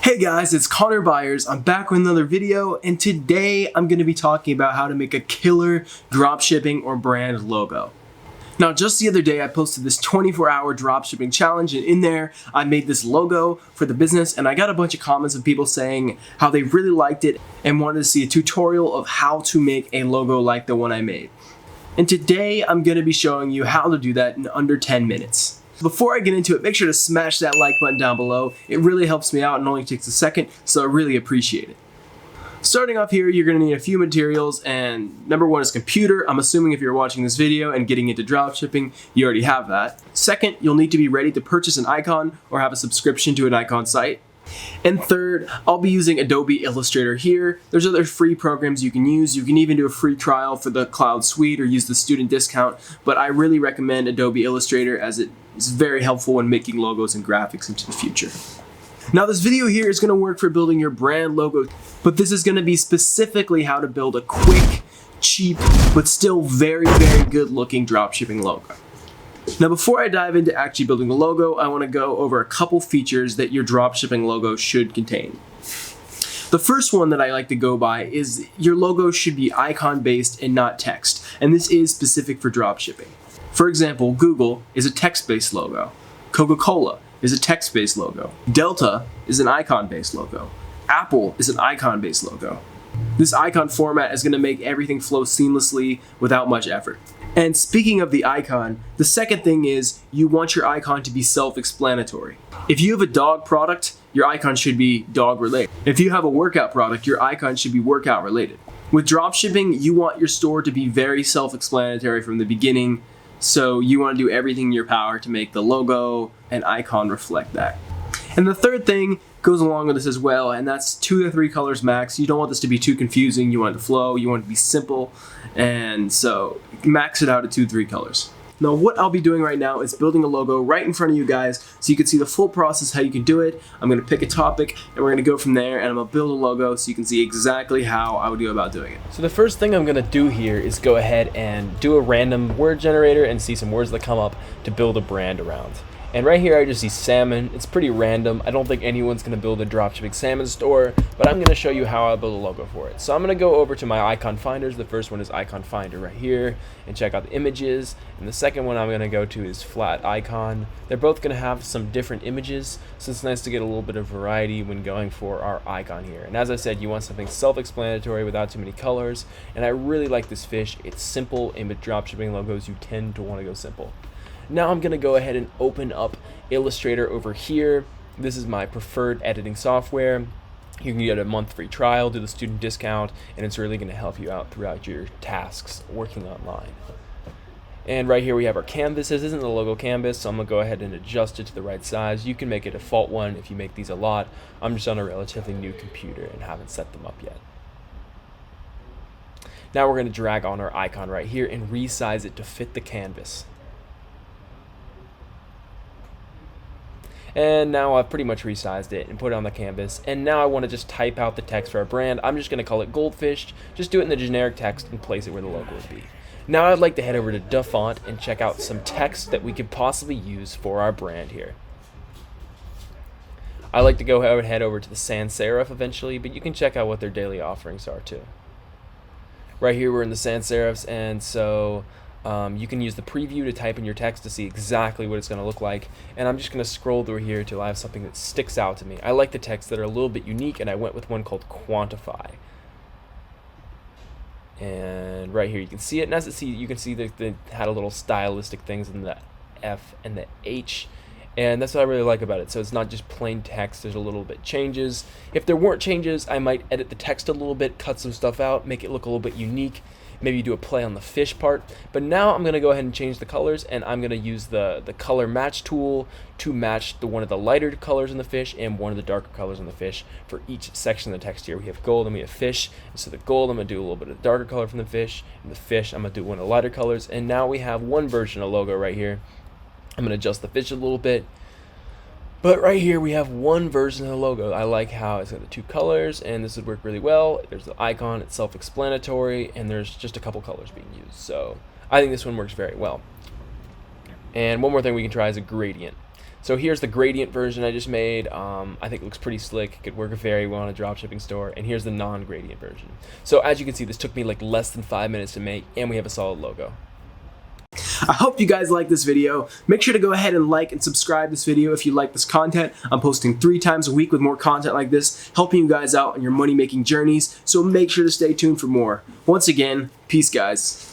Hey guys, it's Connor Byers. I'm back with another video, and today I'm going to be talking about how to make a killer dropshipping or brand logo. Now, just the other day I posted this 24-hour dropshipping challenge, and in there I made this logo for the business, and I got a bunch of comments of people saying how they really liked it and wanted to see a tutorial of how to make a logo like the one I made. And today I'm going to be showing you how to do that in under 10 minutes. Before I get into it, make sure to smash that like button down below. It really helps me out and only takes a second, so I really appreciate it. Starting off here, you're going to need a few materials, and number one is computer. I'm assuming if you're watching this video and getting into dropshipping, you already have that. Second, you'll need to be ready to purchase an icon or have a subscription to an icon site. And third, I'll be using Adobe Illustrator here. There's other free programs you can use. You can even do a free trial for the Cloud Suite or use the student discount, but I really recommend Adobe Illustrator as it is very helpful when making logos and graphics into the future. Now, this video here is going to work for building your brand logo, but this is going to be specifically how to build a quick, cheap, but still very, very good looking dropshipping logo. Now, before I dive into actually building the logo, I want to go over a couple features that your dropshipping logo should contain. The first one that I like to go by is your logo should be icon based and not text, and this is specific for dropshipping. For example, Google is a text-based logo. Coca-Cola is a text-based logo. Delta is an icon-based logo. Apple is an icon-based logo. This icon format is going to make everything flow seamlessly without much effort. And speaking of the icon, the second thing is you want your icon to be self-explanatory. If you have a dog product, your icon should be dog related. If you have a workout product, your icon should be workout related. With dropshipping, you want your store to be very self-explanatory from the beginning, so you want to do everything in your power to make the logo and icon reflect that. And the third thing goes along with this as well, and that's 2 to 3 colors max. You don't want this to be too confusing. You want it to flow. You want it to be simple, and so max it out at 2 to 3 colors. Now, what I'll be doing right now is building a logo right in front of you guys so you can see the full process, how you can do it. I'm going to pick a topic and we're going to go from there, and I'm going to build a logo so you can see exactly how I would go about doing it. So the first thing I'm going to do here is go ahead and do a random word generator and see some words that come up to build a brand around. And right here I just see salmon. It's pretty random. I don't think anyone's going to build a dropshipping salmon store, but I'm going to show you how I build a logo for it. So I'm going to go over to my icon finders. The first one is icon finder right here, and check out the images. And the second one I'm going to go to is flat icon. They're both going to have some different images, so it's nice to get a little bit of variety when going for our icon here. And as I said, you want something self-explanatory without too many colors, and I really like this fish. It's simple, and with dropshipping logos you tend to want to go simple. Now I'm going to go ahead and open up Illustrator over here. This is my preferred editing software. You can get a month free trial, do the student discount, and it's really going to help you out throughout your tasks working online. And right here we have our canvas. This isn't the logo canvas, so I'm going to go ahead and adjust it to the right size. You can make a default one if you make these a lot. I'm just on a relatively new computer and haven't set them up yet. Now we're going to drag on our icon right here and resize it to fit the canvas. And now I've pretty much resized it and put it on the canvas. And now I want to just type out the text for our brand. I'm just going to call it Goldfish. Just do it in the generic text and place it where the logo would be. Now I'd like to head over to DaFont and check out some text that we could possibly use for our brand here. I like to go ahead and head over to the sans serif eventually, but you can check out what their daily offerings are too. Right here we're in the sans serifs, and so you can use the preview to type in your text to see exactly what it's going to look like. And I'm just going to scroll through here till I have something that sticks out to me. I like the texts that are a little bit unique, and I went with one called quantify. And right here you can see it, and as you can see that they had a little stylistic things in the F and the H, and that's what I really like about it. So it's not just plain text, there's a little bit changes. If there weren't changes, I might edit the text a little bit, cut some stuff out, make it look a little bit unique. Maybe do a play on the fish part. But now I'm going to go ahead and change the colors, and I'm going to use the color match tool to match one of the lighter colors in the fish and one of the darker colors in the fish for each section of the text here. We have gold and we have fish. And so the gold, I'm going to do a little bit of darker color from the fish, and the fish, I'm going to do one of the lighter colors. And now we have one version of logo right here. I'm going to adjust the fish a little bit. But right here we have one version of the logo. I like how it's got the 2 colors, and this would work really well. There's the icon, it's self-explanatory, and there's just a couple colors being used. So I think this one works very well. And one more thing we can try is a gradient. So here's the gradient version I just made. I think it looks pretty slick. It could work very well in a dropshipping store. And here's the non-gradient version. So as you can see, this took me like less than 5 minutes to make, and we have a solid logo. I hope you guys like this video. Make sure to go ahead and like and subscribe this video if you like this content. I'm posting 3 times a week with more content like this, helping you guys out on your money-making journeys, so make sure to stay tuned for more. Once again, peace guys.